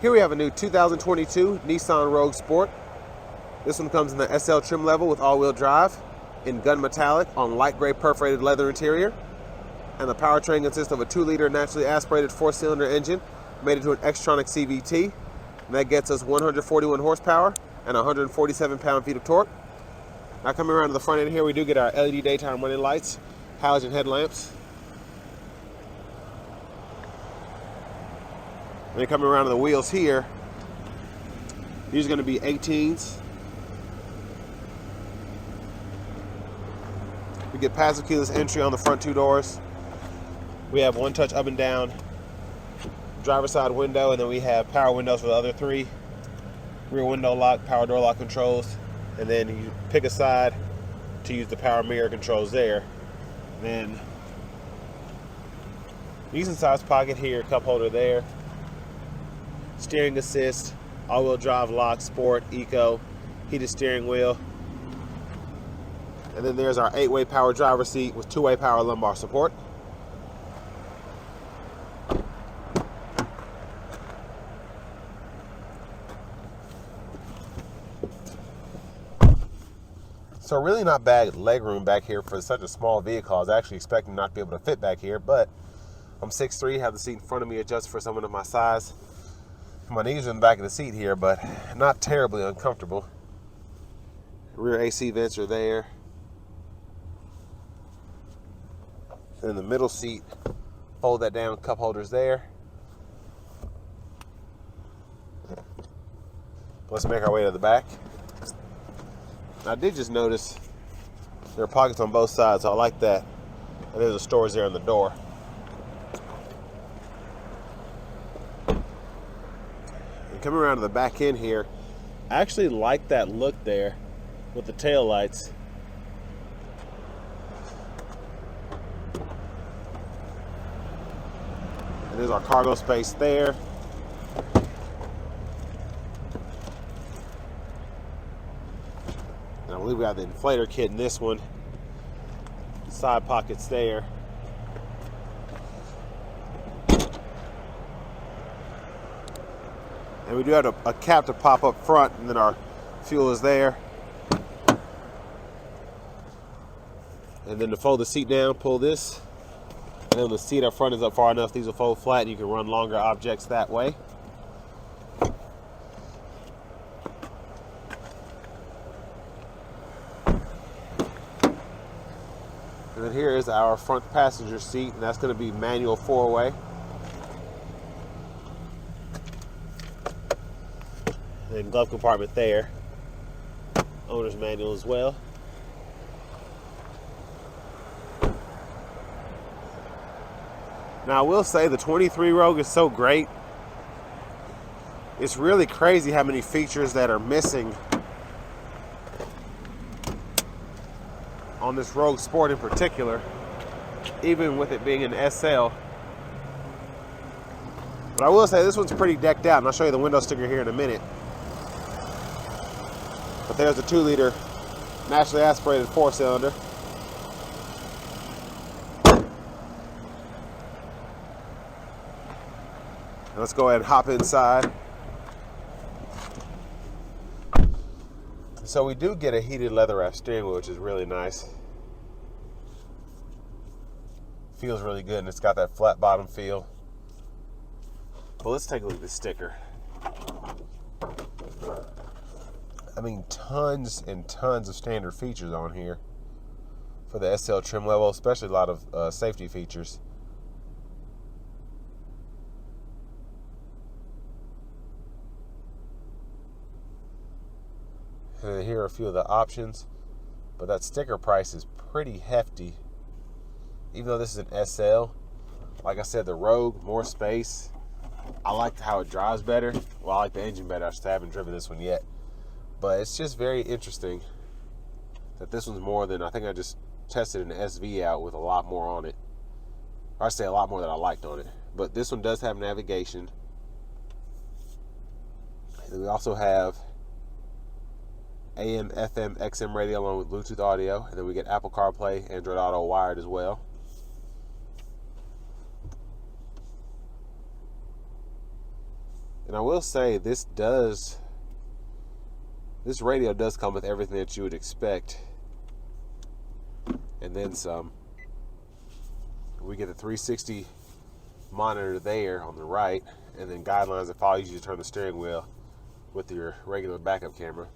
Here we have a new 2022 Nissan Rogue Sport. This one comes in the SL trim level with all-wheel drive in gun metallic on light gray perforated leather interior. And the powertrain consists of a 2-liter naturally aspirated 4-cylinder engine made into an Xtronic CVT. And that gets us 141 horsepower and 147 pound-feet of torque. Now coming around to the front end here, we do get our LED daytime running lights, halogen headlamps. And then coming around to the wheels here, these are going to be 18s. We get passive keyless entry on the front 2 doors. We have one-touch up and down driver's side window, and then we have power windows for the other 3. Rear window lock, power door lock controls, and then you pick a side to use the power mirror controls there. Then decent sized pocket here, cup holder there. Steering assist, all-wheel drive lock, sport, eco, heated steering wheel. And then there's our 8-way power driver seat with 2-way power lumbar support. So really not bad leg room back here for such a small vehicle. I was actually expecting not to be able to fit back here, but I'm 6'3", have the seat in front of me adjusted for someone of my size. My knees are in the back of the seat here, but not terribly uncomfortable. Rear AC vents are there. In the middle seat, fold that down, cup holders there. Let's make our way to the back. I did just notice there are pockets on both sides, so I like that. And there's a storage there in the door. Coming around to the back end here, I actually like that look there with the tail lights. And there's our cargo space there. And I believe we have the inflator kit in this one. Side pockets there. And we do have a cap to pop up front, and then our fuel is there. And then to fold the seat down, pull this. And then the seat up front is up far enough, these will fold flat, and you can run longer objects that way. And then here is our front passenger seat, and that's going to be manual 4-way. And glove compartment there. Owner's manual as well. Now I will say the 23 Rogue is so great. It's really crazy how many features that are missing on this Rogue Sport in particular, even with it being an SL. But I will say this one's pretty decked out, and I'll show you the window sticker here in a minute. But there's a 2-liter naturally aspirated 4-cylinder. Let's go ahead and hop inside. So we do get a heated leather wrap steering wheel, which is really nice. Feels really good, and it's got that flat bottom feel. Well, let's take a look at this sticker. I mean, tons and tons of standard features on here for the SL trim level, especially a lot of safety features. And here are a few of the options, but that sticker price is pretty hefty. Even though this is an SL, like I said, the Rogue, more space. I like how it drives better. Well, I like the engine better. I just haven't driven this one yet. But it's just very interesting that this one's more than, I think I just tested an SV out with a lot more on it. Or I say a lot more than I liked on it. But this one does have navigation. And we also have AM, FM, XM radio along with Bluetooth audio. And then we get Apple CarPlay, Android Auto wired as well. And I will say this radio does come with everything that you would expect, and then some. We get the 360 monitor there on the right, and then guidelines that follows you to turn the steering wheel with your regular backup camera.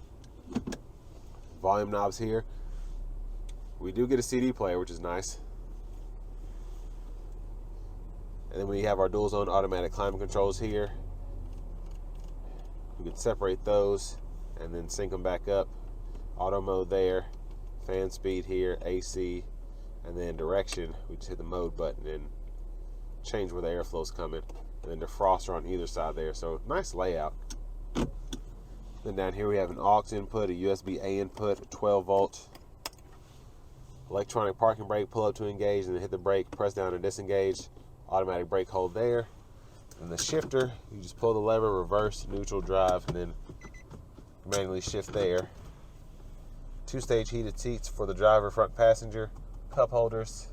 Volume knobs here. We do get a CD player, which is nice. And then we have our dual zone automatic climate controls here. We can separate those and then sync them back up. Auto mode there, fan speed here, AC, and then direction. We just hit the mode button and change where the airflow's coming. And then defroster on either side there. So nice layout. Then down here we have an aux input, a USB-A input, a 12 volt. Electronic parking brake, pull up to engage, and then hit the brake, press down to disengage. Automatic brake hold there. And the shifter, you just pull the lever, reverse, neutral, drive, and then manually shift there. 2-stage heated seats for the driver, front passenger, cup holders.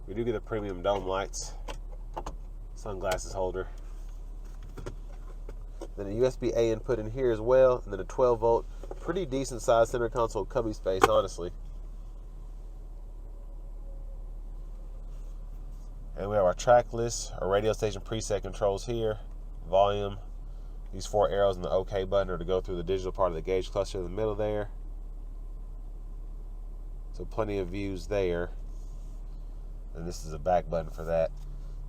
We do get the premium dome lights, sunglasses holder. Then a USB-A input in here as well, and then a 12 volt, pretty decent size center console cubby space, honestly. And we have our track list, our radio station preset controls here, volume. These 4 arrows and the OK button are to go through the digital part of the gauge cluster in the middle there. So plenty of views there. And this is a back button for that.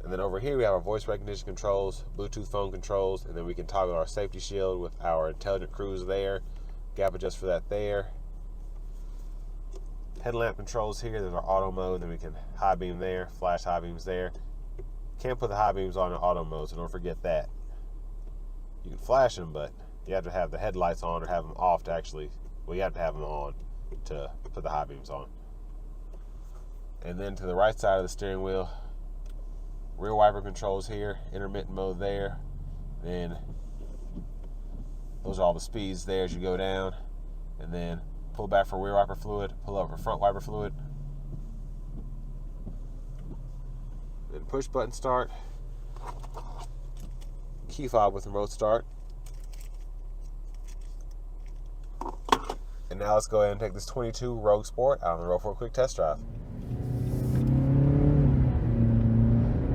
And then over here we have our voice recognition controls, Bluetooth phone controls, and then we can toggle our safety shield with our intelligent cruise there. Gap adjust for that there. Headlamp controls here. There's our auto mode, and then we can high beam there, flash high beams there. Can't put the high beams on in auto mode, so don't forget that. You can flash them, but you have to have the headlights on or have them off to actually, well, you have to have them on to put the high beams on. And then to the right side of the steering wheel, rear wiper controls here, intermittent mode there. Then those are all the speeds there as you go down. And then pull back for rear wiper fluid, pull up for front wiper fluid. Then push button start. Key fob with remote start. And now let's go ahead and take this 22 Rogue Sport out on the road for a quick test drive.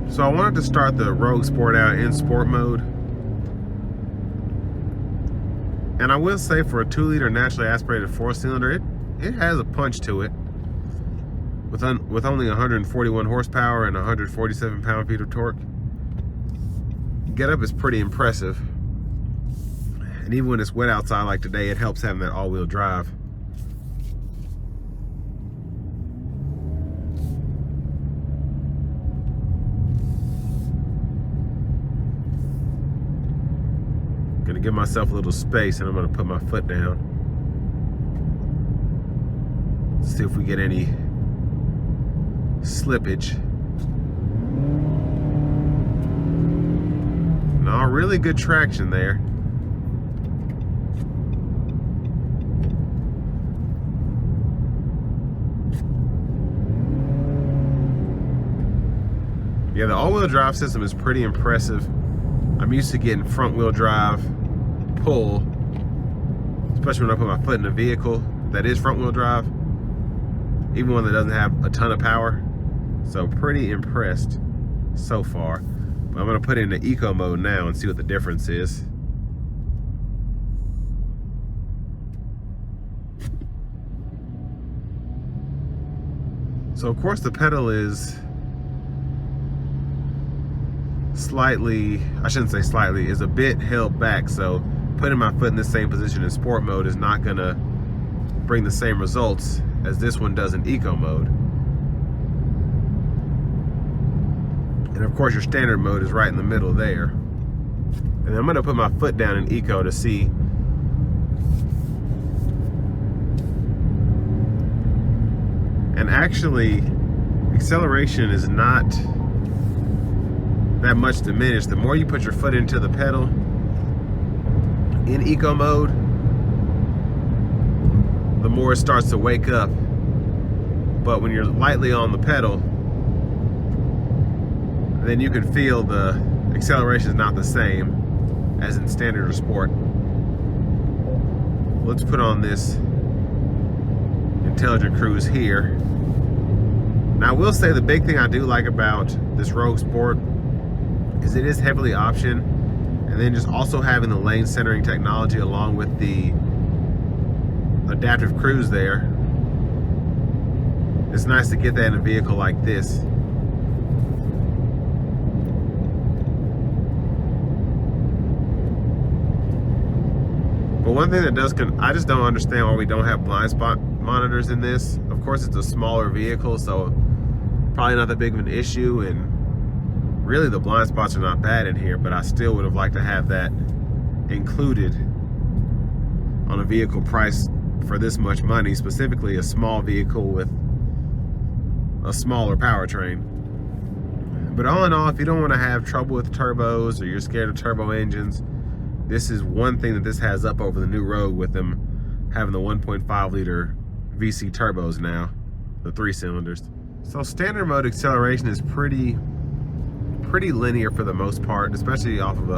So I wanted to start the Rogue Sport out in sport mode. And I will say, for a 2-liter naturally aspirated 4-cylinder, it has a punch to it. With only 141 horsepower and 147 pound-feet of torque. Getup is pretty impressive. And even when it's wet outside like today, it helps having that all-wheel drive. Gonna give myself a little space, and I'm gonna put my foot down. See if we get any slippage. No, really good traction there. Yeah, the all-wheel drive system is pretty impressive. I'm used to getting front-wheel drive pull, especially when I put my foot in a vehicle that is front-wheel drive, even one that doesn't have a ton of power. So pretty impressed so far. But I'm gonna put it into eco mode now and see what the difference is. So of course the pedal is slightly, I shouldn't say slightly, is a bit held back, so putting my foot in the same position in sport mode is not gonna bring the same results as this one does in eco mode. And of course your standard mode is right in the middle there. And I'm gonna put my foot down in eco to see. And actually, acceleration is not that much diminished. The more you put your foot into the pedal in eco mode, the more it starts to wake up. But when you're lightly on the pedal, then you can feel the acceleration is not the same as in standard or sport. Let's put on this intelligent cruise here. Now I will say the big thing I do like about this Rogue Sport is it is heavily optioned, and then just also having the lane centering technology along with the adaptive cruise there. It's nice to get that in a vehicle like this. But one thing that does, I just don't understand why we don't have blind spot monitors in this. Of course, it's a smaller vehicle, so probably not that big of an issue, and really the blind spots are not bad in here, but I still would have liked to have that included on a vehicle priced for this much money, specifically a small vehicle with a smaller powertrain. But all in all, if you don't want to have trouble with turbos or you're scared of turbo engines, this is one thing that this has up over the new Rogue, with them having the 1.5 liter VC turbos now, the 3 cylinders. So standard mode acceleration is pretty linear for the most part, especially off of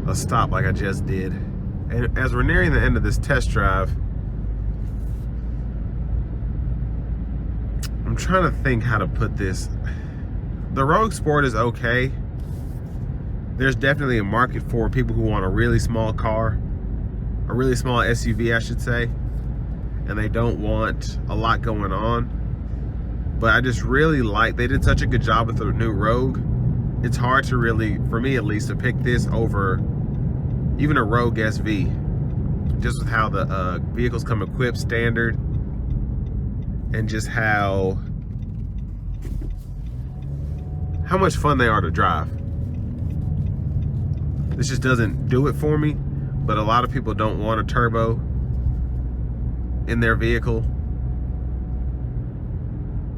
a stop like I just did. And as we're nearing the end of this test drive, I'm trying to think how to put this. The Rogue Sport is okay. There's definitely a market for people who want a really small car, a really small SUV, I should say, and they don't want a lot going on. But I just really like, they did such a good job with the new Rogue. It's hard to really, for me at least, to pick this over even a Rogue SV, just with how the vehicles come equipped standard, and just how much fun they are to drive. This just doesn't do it for me, but a lot of people don't want a turbo in their vehicle.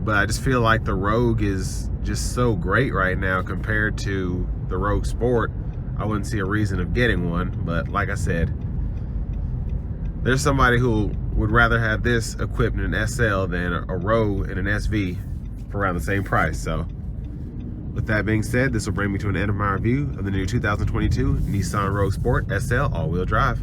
But I just feel like the Rogue is just so great right now compared to the Rogue Sport. I wouldn't see a reason of getting one, but like I said, there's somebody who would rather have this equipped in an SL than a Rogue and an SV for around the same price. So with that being said, this will bring me to an end of my review of the new 2022 Nissan Rogue Sport SL all-wheel drive.